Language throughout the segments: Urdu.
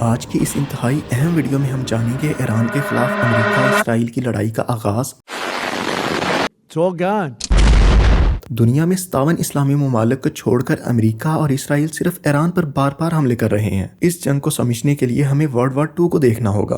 آج کی اس انتہائی اہم ویڈیو میں ہم جانیں گے ایران کے خلاف امریکہ اسرائیل کی لڑائی کا آغاز۔ دنیا میں 57 اسلامی ممالک کو چھوڑ کر امریکہ اور اسرائیل صرف ایران پر بار بار حملے کر رہے ہیں۔ اس جنگ کو سمجھنے کے لیے ہمیں ورلڈ وار 2 کو دیکھنا ہوگا۔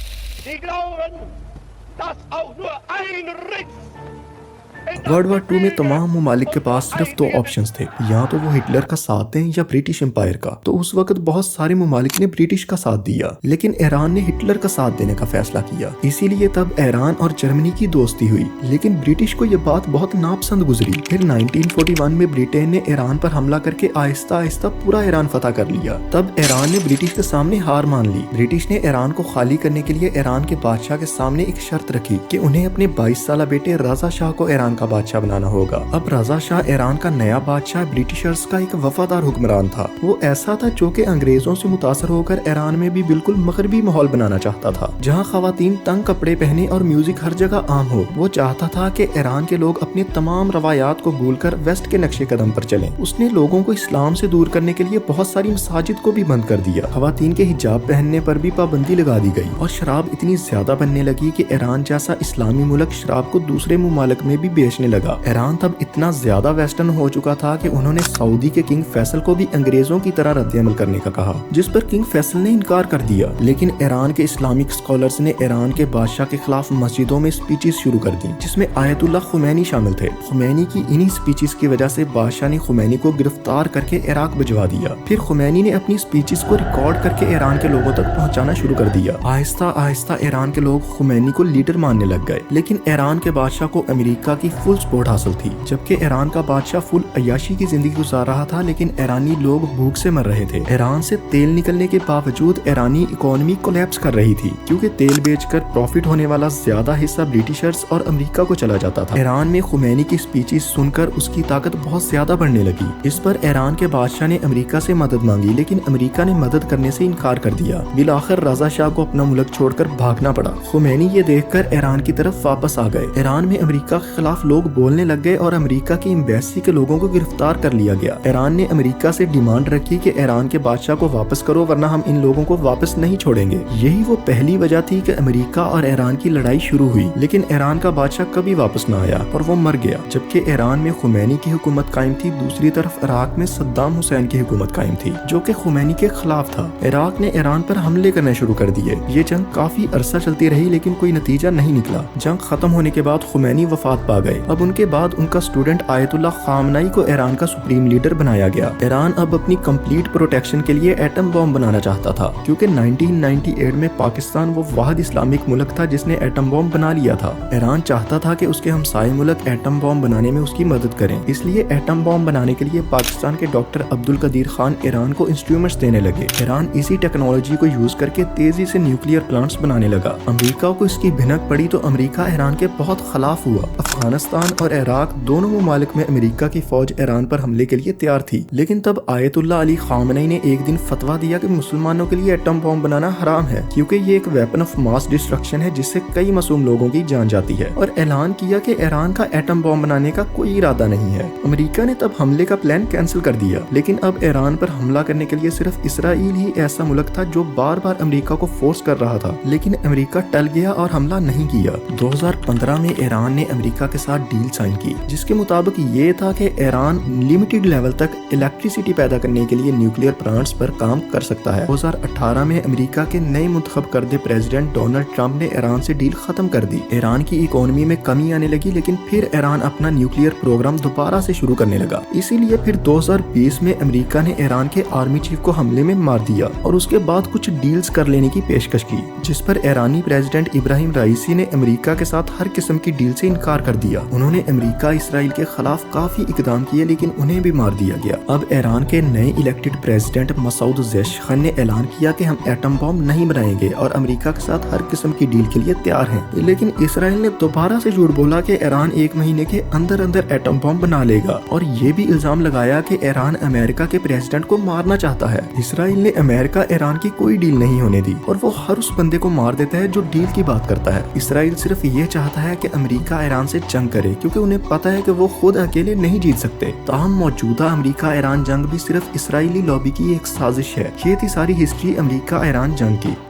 ورلڈ وار 2 میں تمام ممالک کے پاس صرف 2 آپشنز تھے، یا تو وہ ہٹلر کا ساتھ دیں یا برٹش امپائر کا۔ تو اس وقت بہت سارے ممالک نے برٹش کا ساتھ دیا، لیکن ایران نے ہٹلر کا ساتھ دینے کا فیصلہ کیا۔ اسی لیے تب ایران اور جرمنی کی دوستی ہوئی، لیکن برٹش کو یہ بات بہت ناپسند گزری۔ پھر 1941 میں برٹین نے ایران پر حملہ کر کے آہستہ آہستہ پورا ایران فتح کر لیا۔ تب ایران نے برٹش کے سامنے ہار مان لی۔ برٹش نے ایران کو خالی کرنے کے لیے ایران کے بادشاہ کے سامنے ایک شرط رکھی کہ انہیں اپنے 22 سالہ بیٹے رضا شاہ کو ایران کا بادشاہ بنانا ہوگا۔ اب رضا شاہ ایران کا نیا بادشاہ برٹشرز کا ایک وفادار حکمران تھا۔ وہ ایسا تھا جو کہ انگریزوں سے متاثر ہو کر ایران میں بھی بالکل مغربی ماحول بنانا چاہتا تھا، جہاں خواتین تنگ کپڑے پہنے اور میوزک ہر جگہ عام ہو۔ وہ چاہتا تھا کہ ایران کے لوگ اپنی تمام روایات کو بھول کر ویسٹ کے نقشے قدم پر چلیں۔ اس نے لوگوں کو اسلام سے دور کرنے کے لیے بہت ساری مساجد کو بھی بند کر دیا۔ خواتین کے حجاب پہننے پر بھی پابندی لگا دی گئی، اور شراب اتنی زیادہ بننے لگی کہ ایران جیسا اسلامی ملک شراب کو دوسرے ممالک میں بھی بیچنے لگا۔ ایران تب اتنا زیادہ ویسٹرن ہو چکا تھا کہ انہوں نے سعودی کے کنگ فیصل کو بھی انگریزوں کی طرح رد عمل کرنے کا کہا، جس پر کنگ فیصل نے انکار کر دیا۔ لیکن ایران کے اسلامک اسکالرز نے ایران کے بادشاہ کے خلاف مسجدوں میں اسپیچز شروع کر دیں، جس میں آیت اللہ خمینی شامل تھے۔ خمینی کی انہی اسپیچز کی وجہ سے بادشاہ نے خمینی کو گرفتار کر کے عراق بھجوا دیا۔ پھر خمینی نے اپنی اسپیچز کو ریکارڈ کر کے ایران کے لوگوں تک پہنچانا شروع کر دیا۔ آہستہ آہستہ ایران کے لوگ خمینی کو لیڈر ماننے لگ گئے، لیکن ایران کے بادشاہ کو امریکہ کی فل سپورٹ حاصل تھی۔ جبکہ ایران کا بادشاہ فل عیاشی کی زندگی گزار رہا تھا، لیکن ایرانی لوگ بھوک سے مر رہے تھے۔ ایران سے تیل نکلنے کے باوجود ایرانی اکانومی کولیپس کر رہی تھی، کیونکہ تیل بیچ کر پروفٹ ہونے والا زیادہ حصہ برٹشرز اور امریکہ کو چلا جاتا تھا۔ ایران میں خمینی کی اسپیچز سن کر اس کی طاقت بہت زیادہ بڑھنے لگی۔ اس پر ایران کے بادشاہ نے امریکہ سے مدد مانگی، لیکن امریکہ نے مدد کرنے سے انکار کر دیا۔ بالآخر رضا شاہ کو اپنا ملک چھوڑ کر بھاگنا پڑا۔ خمینی یہ دیکھ کر ایران کی طرف واپس آ گئے۔ ایران میں امریکہ کے خلاف لوگ بولنے لگ گئے اور امریکہ کی ایمبیسی کے لوگوں کو گرفتار کر لیا گیا۔ ایران نے امریکہ سے ڈیمانڈ رکھی کہ ایران کے بادشاہ کو واپس کرو، ورنہ ہم ان لوگوں کو واپس نہیں چھوڑیں گے۔ یہی وہ پہلی وجہ تھی کہ امریکہ اور ایران کی لڑائی شروع ہوئی، لیکن ایران کا بادشاہ کبھی واپس نہ آیا اور وہ مر گیا۔ جبکہ ایران میں خمینی کی حکومت قائم تھی، دوسری طرف عراق میں صدام حسین کی حکومت قائم تھی، جو کہ خمینی کے خلاف تھا۔ عراق نے ایران پر حملے کرنے شروع کر دیے۔ یہ جنگ کافی عرصہ چلتی رہی، لیکن کوئی نتیجہ نہیں نکلا۔ جنگ ختم ہونے کے بعد خمینی وفات پا گئے۔ اب ان کے بعد ان کا اسٹوڈنٹ آیت اللہ خامنائی کو ایران کا سپریم لیڈر بنایا گیا۔ ایران اب اپنی کمپلیٹ پروٹیکشن کے لیے ایٹم بم بنانا چاہتا تھا، کیونکہ 1998 میں پاکستان وہ واحد اسلامک ملک تھا جس نے ایٹم بم بنا لیا تھا۔ ایران چاہتا تھا کہ اس کے ہمسائے ملک ایٹم بم بنانے میں اس کی مدد کریں، اس لیے ایٹم بم بنانے کے لیے پاکستان کے ڈاکٹر عبدالقدیر خان ایران کو انسٹرومنٹس دینے لگے۔ ایران اسی ٹیکنالوجی کو یوز کر کے تیزی سے نیوکلیئر پلانٹس بنانے لگا۔ امریکہ کو اس کی بھنک پڑی تو امریکہ ایران کے بہت خلاف ہوا۔ افغانستان اور عراق دونوں ممالک میں امریکہ کی فوج ایران پر حملے کے لیے تیار تھی، لیکن تب آیت اللہ علی خامنئی نے ایک دن فتویٰ دیا کہ مسلمانوں کے لیے ایٹم بم بنانا حرام ہے، کیونکہ یہ ایک ویپن آف ماس ڈسٹرکشن ہے جس سے کئی معصوم لوگوں کی جان جاتی ہے، اور اعلان کیا کہ ایران کا ایٹم بم بنانے کا کوئی ارادہ نہیں ہے۔ امریکہ نے تب حملے کا پلان کینسل کر دیا، لیکن اب ایران پر حملہ کرنے کے لیے صرف اسرائیل ہی ایسا ملک تھا جو بار بار امریکہ کو فورس کر رہا تھا، لیکن امریکہ ٹل گیا اور حملہ نہیں کیا۔ 2015 میں ایران نے امریکہ کے ساتھ ڈیل سائن کی، جس کے مطابق یہ تھا کہ ایران لمیٹڈ لیول تک الیکٹریسٹی پیدا کرنے کے لیے نیوکلیئر پلانٹس پر کام کر سکتا ہے۔ 2018 میں امریکہ کے نئے منتخب کردہ پریزیڈنٹ ڈونلڈ ٹرمپ نے ایران سے ڈیل ختم کر دی۔ ایران کی اکانومی میں کمی آنے لگی، لیکن پھر ایران اپنا نیوکلیئر پروگرام دوبارہ سے شروع کرنے لگا۔ اسی لیے پھر 2020 میں امریکہ نے ایران کے آرمی چیف کو حملے میں مار دیا اور اس کے بعد کچھ ڈیلز کر لینے کی پیشکش کی، جس پر ایرانی پریزیڈنٹ ابراہیم رائیسی نے امریکہ کے ساتھ ہر قسم کی ڈیل سے انکار کر دیا۔ انہوں نے امریکہ اسرائیل کے خلاف کافی اقدام کیے، لیکن انہیں بھی مار دیا گیا۔ اب ایران کے نئے الیکٹڈ پریزیڈنٹ مسعود پزیشکن نے اعلان کیا کہ ہم ایٹم بم نہیں بنائیں گے اور امریکہ کے ساتھ ہر قسم کی ڈیل کے لیے تیار ہیں، لیکن اسرائیل نے دوبارہ سے جھوٹ بولا کہ ایران 1 مہینے کے اندر ایٹم بم بنا لے گا، اور یہ بھی الزام لگایا کہ ایران امریکہ کے پریزیڈنٹ کو مارنا چاہتا ہے۔ اسرائیل نے امریکہ ایران کی کوئی ڈیل نہیں ہونے دی، اور وہ ہر اس بندے کو مار دیتا ہے جو ڈیل کی بات کرتا ہے۔ اسرائیل صرف یہ چاہتا ہے کہ امریکہ ایران سے جنگ جنگ کرے کیونکہ انہیں پتا ہے کہ وہ خود اکیلے نہیں جیت سکتے۔ تاہم موجودہ امریکہ ایران جنگ بھی صرف اسرائیلی لابی کی ایک سازش ہے۔ یہ تھی ساری ہسٹری امریکہ ایران جنگ کی۔